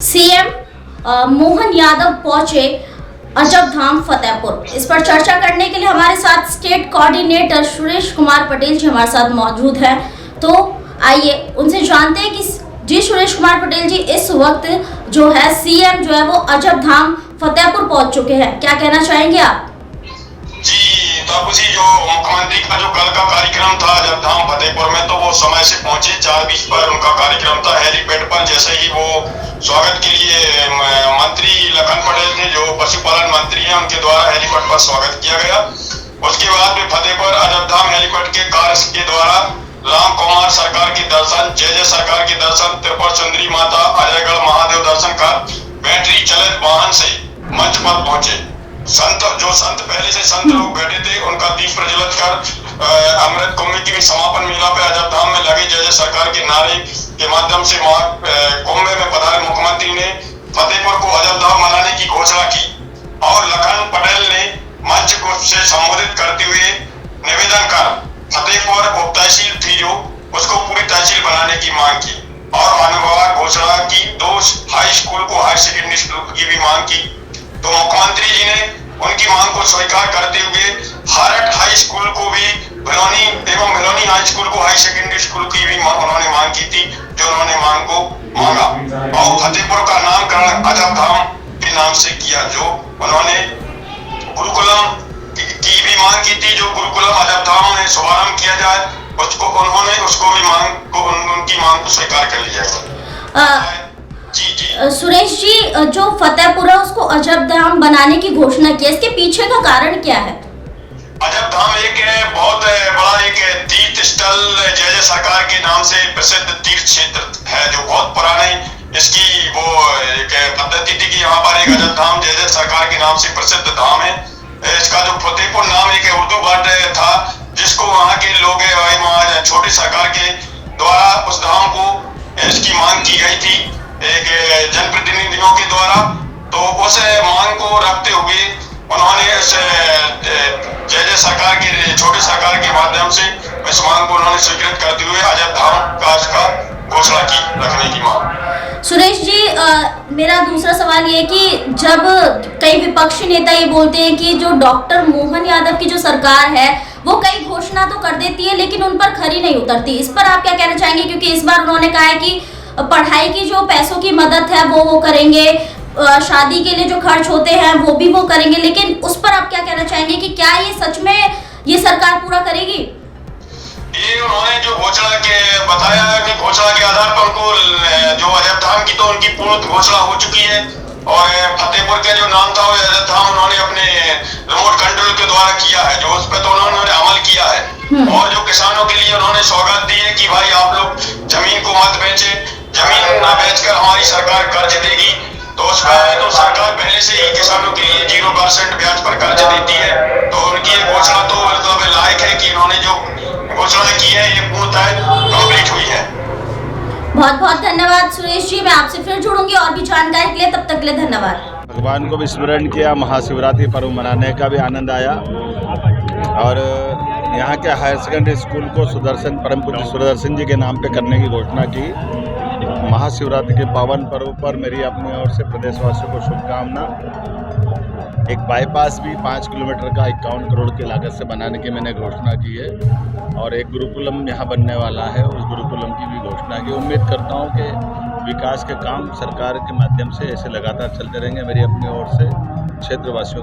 CM Mohan Yadav पहुंचे अजब धाम फतेहपुर। इस पर चर्चा करने के लिए हमारे साथ स्टेट कोऑर्डिनेटर सुरेश कुमार पटेल जी हमारे साथ मौजूद हैं। तो आइए उनसे जानते हैं कि जी सुरेश कुमार पटेल जी, इस वक्त जो है सीएम जो है वो अजब धाम फतेहपुर पहुंच चुके हैं, क्या कहना चाहेंगे आप? जी बाबू जी, जो मुख्यमंत्री का जो कल का कार्यक्रम था अजब धाम फतेहपुर में, तो वो समय से पहुंचे। 4:20 पर उनका कार्यक्रम था हेलीपैड पर। जैसे ही वो स्वागत के लिए मंत्री लखन पटेल थे, जो पशुपालन मंत्री हैं, उनके द्वारा हेलीपैड पर स्वागत किया गया। उसके बाद में फतेहपुर अजब धाम हेलीपैड के कार्य के द्वारा राम कुमार सरकार के दर्शन, जय सरकार के दर्शन, त्रिपुर सुंदरी माता, अजयगढ़ महादेव दर्शन कर बैटरी चलित वाहन से मंच पर पहुंचे। संत पहले से संत लोग बैठे थे, उनका दीप प्रज्वलित कर अमृत कुंभ की समापन मेला पे अजब धाम में लगे जय सरकार के नारे के माध्यम से कुंभ में पधारे मुख्यमंत्री ने फतेहपुर को अजब धाम बनाने की घोषणा की और लखन पटेल ने मंच को से संबोधित करते हुए निवेदन कर फतेहपुर उप तहसील थी जो उसको पूरी तहसील बनाने की मांग की और अनुभाग घोषणा की। 2 हाई स्कूल को हायर सेकेंडरी स्कूल की भी मांग की। तो मुख्यमंत्री जी ने उनकी मांग को स्वीकार करते हुए हारट हाई स्कूल को भी भिलौनी हाई स्कूल को हाई सेकेंडरी स्कूल की भी उन्होंने मांग की थी, जो उन्होंने मांग को मांगा और फतेहपुर का नामकरण अजब धाम के नाम से किया। जो उन्होंने गुरुकुलम की भी मांग की थी, जो गुरुकुलम अजब धाम में शुभारंभ किया जाए, उसको भी उनकी मांग को स्वीकार कर लिया। सुरेश जी, जो फतेहपुर है उसको अजब धाम बनाने की घोषणा की है, इसके पीछे का कारण क्या है? अजब धाम एक बहुत बड़ा एक तीर्थ स्थल जय सरकार के नाम से प्रसिद्ध तीर्थ क्षेत्र है, जो बहुत पुराने इसकी वो एक पद्धति थी कि यहाँ पर एक अजब धाम जय सरकार के नाम से प्रसिद्ध धाम है। इसका जो फतेहपुर नाम एक उर्दू वर्ड था, जिसको वहाँ के लोग छोटी सरकार के द्वारा उस धाम को इसकी मांग की गई थी एक जनप्रतिनिधियों के द्वारा। तो उस मांग को रखते हुए उन्होंने इस जय सरकार के छोटी सरकार के माध्यम से इस मांग को उन्होंने स्वीकृत करते हुए अजब धाम का घोषणा की रखने की मांग। सुरेश जी, मेरा दूसरा सवाल ये कि जब कई विपक्षी नेता ये बोलते हैं कि जो डॉक्टर मोहन यादव की जो सरकार है वो कई घोषणा तो कर देती है लेकिन उन पर खरी नहीं उतरती, इस पर आप क्या कहना चाहेंगे? क्योंकि इस बार उन्होंने कहा है कि पढ़ाई की जो पैसों की मदद है वो करेंगे, शादी के लिए जो खर्च होते हैं वो भी वो करेंगे, लेकिन उस पर आप क्या कहना चाहेंगे कि क्या ये सच में ये सरकार पूरा करेगी? ये उन्होंने जो घोषणा के बताया है कि घोषणा के आधार पर उनको जो अजब धाम की तो उनकी पूर्ण घोषणा हो चुकी है और फतेहपुर का जो नाम था वो अजब धाम उन्होंने अपने रिमोट कंट्रोल के द्वारा किया है, जो उस पर तो उन्होंने अमल किया है। और जो किसानों के लिए उन्होंने सौगात दी है कि भाई आप लोग जमीन को मत बेचे, जमीन न बेचकर हमारी सरकार कर्ज देगी। तो उस पर तो सरकार पहले से ही किसानों के लिए 0% ब्याज पर कर्ज देती है। तो उनकी ये घोषणा तो मतलब लायक है कि उन्होंने जो घोषणा की है ये पूर्णतः कंप्लीट हुई है। बहुत बहुत धन्यवाद सुरेश जी, मैं आपसे फिर जुड़ूंगी और भी जानकारी के लिए, तब तक के लिए धन्यवाद। भगवान को भी स्मरण किया, महाशिवरात्रि पर्व मनाने का भी आनंद आया और यहाँ के हायर सेकेंडरी स्कूल को परम पूज्य सुदर्शन जी के नाम पे करने की घोषणा की। महाशिवरात्रि के पावन पर्व पर मेरी अपनी ओर से प्रदेशवासियों को शुभकामना। एक बाईपास भी 5 किलोमीटर का 51 करोड़ की लागत से बनाने की मैंने घोषणा की है और एक गुरुकुलम यहाँ बनने वाला है, उस गुरुकुलम की भी घोषणा की। उम्मीद करता हूँ कि विकास के काम सरकार के माध्यम से ऐसे लगातार चलते रहेंगे। मेरी अपनी ओर से क्षेत्रवासियों